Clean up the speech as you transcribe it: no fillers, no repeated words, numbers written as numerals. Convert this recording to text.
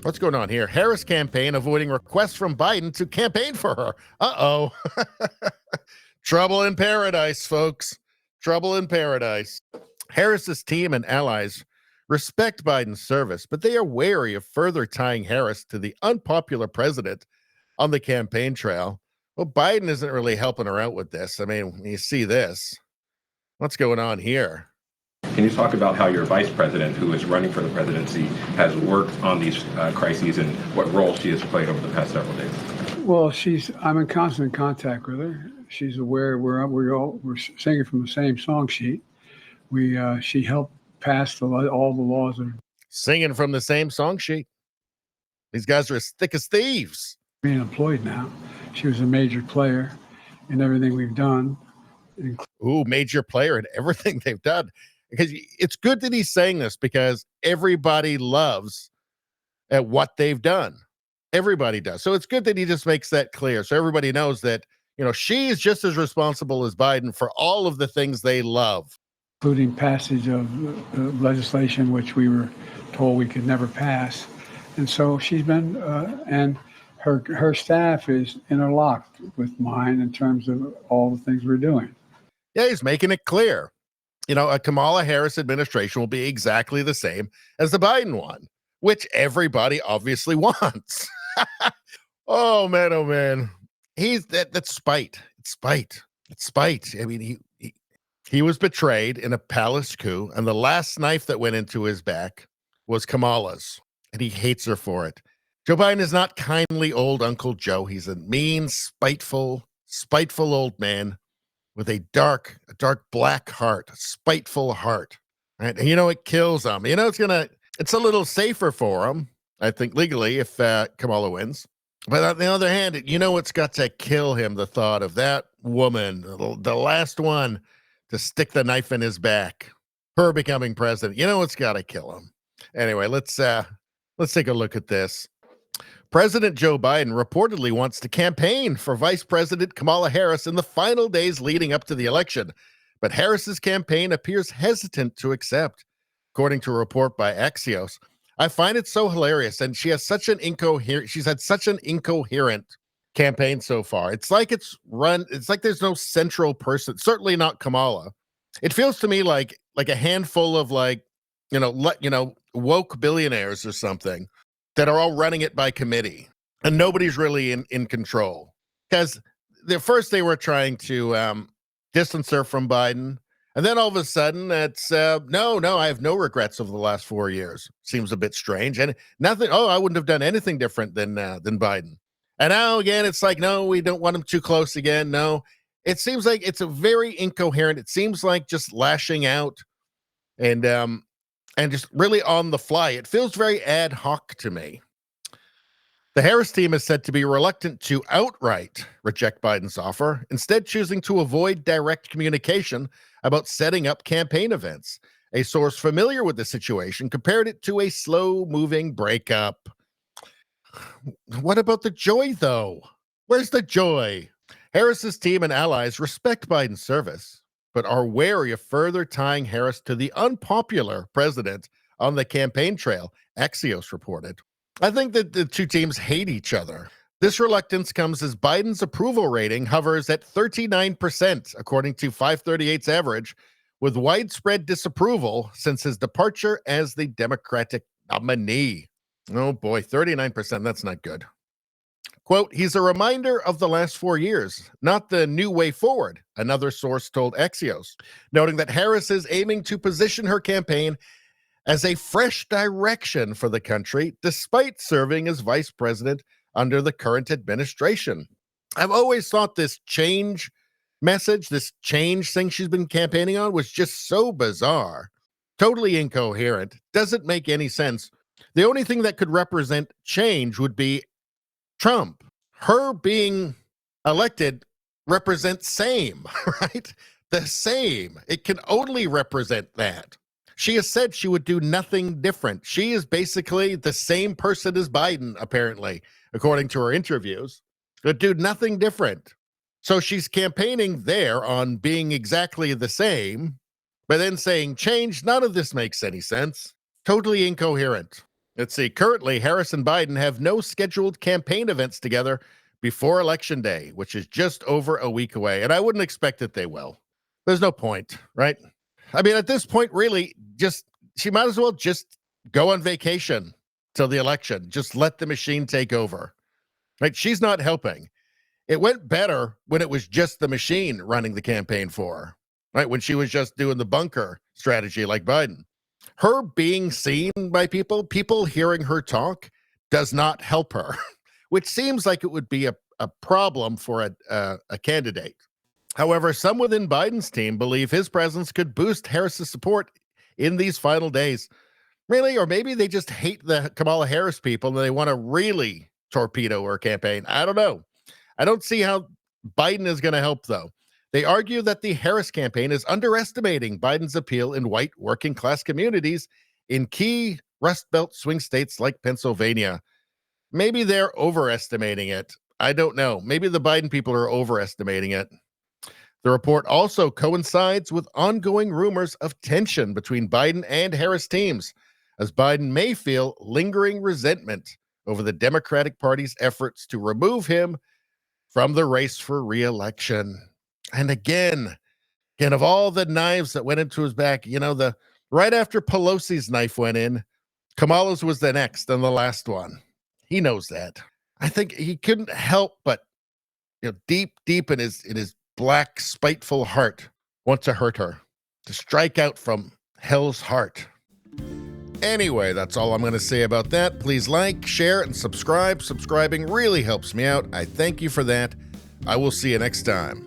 What's going on here? Harris campaign avoiding requests from Biden to campaign for her. Uh-oh. Trouble in paradise, folks. Trouble in paradise. Harris's team and allies respect Biden's service, but they are wary of further tying Harris to the unpopular president on the campaign trail. Well, Biden isn't really helping her out with this. I mean, you see this. What's going on here? Can you talk about how your vice president, who is running for the presidency, has worked on these crises and what role she has played over the past several days? Well, I'm in constant contact with her. She's aware we're singing from the same song sheet. She helped pass all the laws. Singing from the same song sheet. These guys are as thick as thieves. Being employed now. She was a major player in everything we've done. Ooh, major player in everything they've done. Because it's good that he's saying this because everybody loves at what they've done. Everybody does. So it's good that he just makes that clear. So everybody knows that, she is just as responsible as Biden for all of the things they love. Including passage of legislation, which we were told we could never pass. And so she's been, and her staff is interlocked with mine in terms of all the things we're doing. Yeah, he's making it clear. A Kamala Harris administration will be exactly the same as the Biden one, which everybody obviously wants. Oh man. That's spite. It's spite. It's spite. I mean, he was betrayed in a palace coup, and the last knife that went into his back was Kamala's, and he hates her for it. Joe Biden is not kindly old Uncle Joe. He's a mean, spiteful old man with a dark black heart, a spiteful heart. Right? And it kills him. It's a little safer for him, I think, legally, if Kamala wins. But on the other hand, it's got to kill him, the thought of that woman, the last one to stick the knife in his back, her becoming president. It's got to kill him. Anyway, let's take a look at this. President Joe Biden reportedly wants to campaign for Vice President Kamala Harris in the final days leading up to the election, but Harris's campaign appears hesitant to accept, according to a report by Axios. I find it so hilarious, and she's had such an incoherent campaign so far. It's like there's no central person, certainly not Kamala. It feels to me like a handful of woke billionaires or something that are all running it by committee, and nobody's really in control. Because first they were trying to distance her from Biden, and then all of a sudden it's, no, I have no regrets over the last 4 years. Seems a bit strange. And nothing, I wouldn't have done anything different than Biden. And now again, it's like, no, we don't want him too close again. No, it seems like it's a very incoherent. It seems like just lashing out and just really on the fly. It feels very ad hoc to me. The Harris team is said to be reluctant to outright reject Biden's offer, instead choosing to avoid direct communication about setting up campaign events. A source familiar with the situation compared it to a slow-moving breakup. What about the joy, though? Where's the joy? Harris's team and allies respect Biden's service, but are wary of further tying Harris to the unpopular president on the campaign trail, Axios reported. I think that the two teams hate each other. This reluctance comes as Biden's approval rating hovers at 39%, according to 538's average, with widespread disapproval since his departure as the Democratic nominee. Oh boy, 39%, that's not good. Quote, he's a reminder of the last 4 years, not the new way forward, another source told Axios, noting that Harris is aiming to position her campaign as a fresh direction for the country, despite serving as vice president under the current administration. I've always thought this change message, this change thing she's been campaigning on was just so bizarre, totally incoherent, doesn't make any sense. The only thing that could represent change would be Trump. Her being elected represents same, right? The same. It can only represent that. She has said she would do nothing different. She is basically the same person as Biden, apparently, according to her interviews. Would do nothing different. So she's campaigning there on being exactly the same, but then saying change. None of this makes any sense. Totally incoherent. Let's see. Currently, Harris and Biden have no scheduled campaign events together before Election Day, which is just over a week away. And I wouldn't expect that they will. There's no point, right? I mean, at this point, really, she might as well just go on vacation till the election. Just let the machine take over, right? She's not helping. It went better when it was just the machine running the campaign for her, right? When she was just doing the bunker strategy like Biden. Her being seen by people hearing her talk does not help her, which seems like it would be a problem for a candidate. However, some within Biden's team believe his presence could boost Harris's support in these final days. Really? Or maybe they just hate the Kamala Harris people and they want to really torpedo her campaign. I don't know. I don't see how Biden is going to help, though. They argue that the Harris campaign is underestimating Biden's appeal in white working class communities in key Rust Belt swing states like Pennsylvania. Maybe they're overestimating it. I don't know. Maybe the Biden people are overestimating it. The report also coincides with ongoing rumors of tension between Biden and Harris teams, as Biden may feel lingering resentment over the Democratic Party's efforts to remove him from the race for re-election. And again, of all the knives that went into his back, right after Pelosi's knife went in, Kamala's was the next and the last one. He knows that. I think he couldn't help but, deep in his black, spiteful heart, want to hurt her, to strike out from hell's heart. Anyway, that's all I'm going to say about that. Please like, share, and subscribe. Subscribing really helps me out. I thank you for that. I will see you next time.